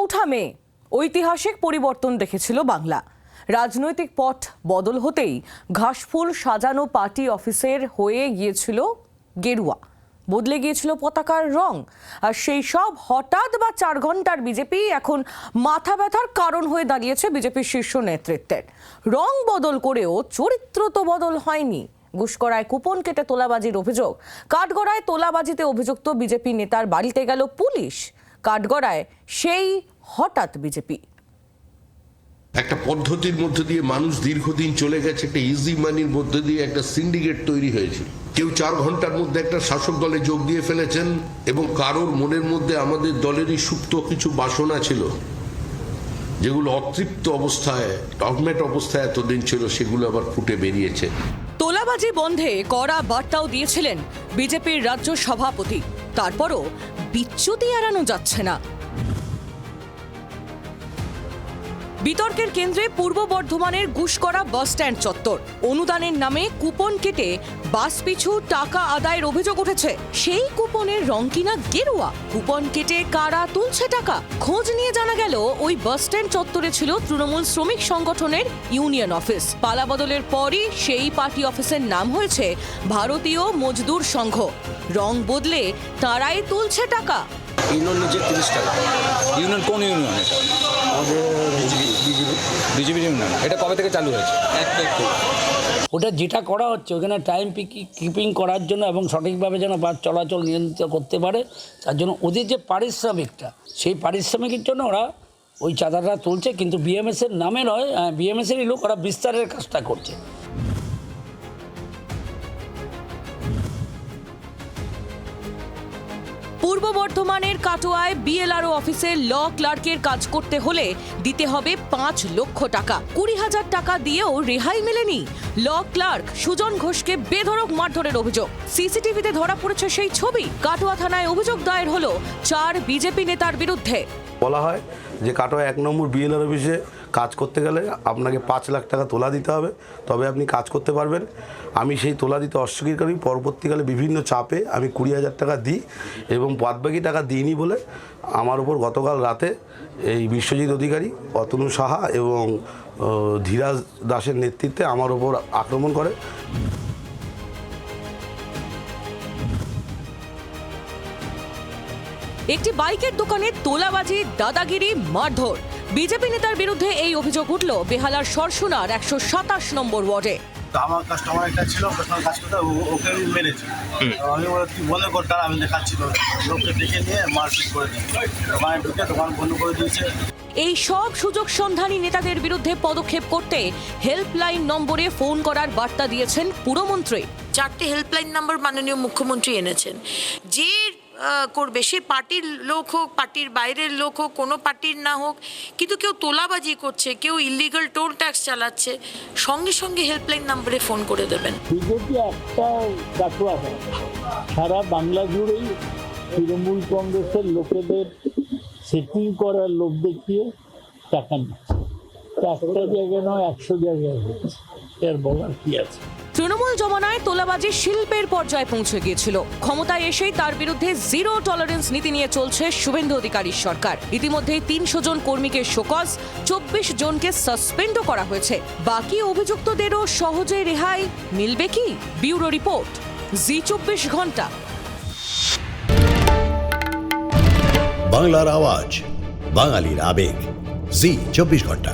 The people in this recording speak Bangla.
চৌঠা মে ঐতিহাসিক পরিবর্তন দেখেছিল বাংলা। রাজনৈতিক পথ বদল হতেই ঘাসফুল সাজানো পার্টি অফিসের হয়ে গিয়েছিল গেরুয়া, বদলে গিয়েছিল পতাকার রং। আর সেই সব হঠাৎ বা 4 ঘন্টার বিজেপি এখন মাথা ব্যথার কারণ হয়ে দাঁড়িয়েছে বিজেপির শীর্ষ নেতৃত্বের। রং বদল করেও চরিত্র তো বদল হয়নি। গুসকরায় কুপন কেটে তোলাবাজির অভিযোগ, কাঠগড়ায় তোলাবাজিতে অভিযুক্ত বিজেপি নেতার বাড়িতে গেল পুলিশ। কাঠগড়ায় সেই হঠাৎ বিজেপি। একটা পদ্ধতির মধ্যে দিয়ে মানুষ দীর্ঘদিন চলে গেছে, একটা ইজি মানির মধ্যে দিয়ে একটা সিন্ডিকেট তৈরি হয়েছে। কেউ 4 ঘন্টার মধ্যে একটা শাসক দলে যোগ দিয়ে ফেলেছেন এবং কারোর মনের মধ্যে আমাদের দলেরই সুপ্ত কিছু বাসনা ছিল, যেগুলো অতৃপ্ত অবস্থায় টকমেট অবস্থায় এতদিন ছিল, সেগুলো আবার ফুটে বেরিয়েছে। তোলাবাজি বন্ধে কড়া বার্তাও দিয়েছিলেন বিজেপির রাজ্য সভাপতি। তারপরও বিচ্যুতি এড়ানো যাচ্ছে না। বিতর্কের কেন্দ্রে পূর্ব বর্ধমানের গুসকরা বাস স্ট্যান্ড চত্বর। অনুদানের নামে কুপন কেটে বাস পিছু টাকা আদায়ের অভিযোগ উঠেছে। সেই কুপনের রং কিনা গেরুয়া। কুপন কেটে কারা তুলছে টাকা? খোঁজ নিয়ে জানা গেল ওই বাস স্ট্যান্ড চত্বরে ছিল তৃণমূল শ্রমিক সংগঠনের ইউনিয়ন অফিস। পালাবদলের পরই সেই পার্টি অফিসের নাম হয়েছে ভারতীয় মজদুর সংঘ। রং বদলে তারাই তুলছে টাকা। ইউনিয়ন নিচে 30 টাকা। ইউনিয়ন কোন ইউনিয়ন? এটা আমাদের বিজেপি ইউনিয়ন। এটা কবে থেকে চালু হয়েছে? ওটা যেটা করা হচ্ছে ওখানে টাইম কিপিং করার জন্য এবং সঠিকভাবে যেন বাস চলাচল নিয়ন্ত্রিত করতে পারে, তার জন্য ওদের যে পারিশ্রমিকটা, সেই পারিশ্রমিকের জন্য ওরা ওই চাঁদাটা তুলছে। কিন্তু বিএমএসের নামে নয়, বিএমএসেরই লোক, ওরা বিস্তারের কাজটা করছে। পূর্ব বর্ধমানের কাটোয়ায় বিএলআরও অফিসে ল ক্লার্কের কাজ করতে হলে দিতে হবে 5 লক্ষ টাকা। 20,000 টাকা দিয়েও রেহাই মেলেনি। ল ক্লার্ক সুজন ঘোষকে বেধড়ক মারধরের অভিযোগ। সিসিটিভিতে ধরা পড়েছে সেই ছবি। কাটোয়া থানায় অভিযোগ দায়ের হলো 4 বিজেপি নেতার বিরুদ্ধে। বলা হয় যে কাটোয়া 1 নম্বর বিএলআর অফিসে কাজ করতে গেলে আপনাকে 5 লাখ টাকা তোলা দিতে হবে, তবে আপনি কাজ করতে পারবেন। আমি সেই তোলা দিতে অস্বীকার করি। পরবর্তীকালে বিভিন্ন চাপে আমি 20,000 টাকা দিই এবং বাদবাকি টাকা দিইনি বলে আমার উপর গতকাল রাতে এই বিশ্বজিৎ অধিকারী, অতনু সাহা এবং ধীরাজ দাসের নেতৃত্বে আমার উপর আক্রমণ করে। একটি বাইকের দোকানে তোলাবাজি, দাদাগিরি, মারধর। বিজেপি নেতার বিরুদ্ধে এই অভিযোগ উঠল বেহালার সরসুনার 127 নম্বর ওয়ার্ডে। আমার কাস্টমার একটা ছিল, কাস্টমার কাজ করতে ওকে মেরেছে। আমি বলে তুই বলে করতে, আমি দেখাচ্ছি লোককে ডেকে নিয়ে মারপিট করে দিই। দোকানে ঢুকে দোকান বন্ধ করে দিয়েছে। এই সব সুযোগ সন্ধানী নেতাদের বিরুদ্ধে পদক্ষেপ করতে হেল্পলাইন নম্বরে ফোন করার বার্তা দিয়েছেন পুরমন্ত্রী। 4টে হেল্পলাইন নাম্বার মাননীয় মুখ্যমন্ত্রী এনেছেন। যে করবে, সে পার্টির লোক হোক, পার্টির বাইরের লোক হোক, কোনো পার্টির না হোক, কিন্তু কেউ তোলাবাজি করছে, কেউ ইলিগাল টোল ট্যাক্স চালাচ্ছে, সঙ্গে সঙ্গে হেল্পলাইন নাম্বারে ফোন করে দেবেন। বিজেপি একটা কাটোয়া সারা বাংলা জুড়েই তৃণমূল কংগ্রেসের লোকেদের সেটিং করার লোক দেখিয়ে টাকা নিচ্ছে। 1টা জায়গায় নয়, 100 জায়গায় হচ্ছে। এর বলার কি আছে? তৃণমূল জমানায় তোলাবাজি শিল্পের পর্যায়ে পৌঁছে গিয়েছিল। ক্ষমতায় এসেই তার বিরুদ্ধে জিরো টলারেন্স নীতি নিয়ে চলছে শুভেন্দু অধিকারীর সরকার। ইতিমধ্যেই 300 জন কর্মীকে শোকজ, 24 জনকে সাসপেন্ডও করা হয়েছে। বাকি অভিযুক্তদেরও সহজে রেহাই মিলবে কি? ব্যুরো রিপোর্ট, জি 24 ঘন্টা। বাংলার আওয়াজ, বাঙালির আবেগ, জি 24 ঘন্টা।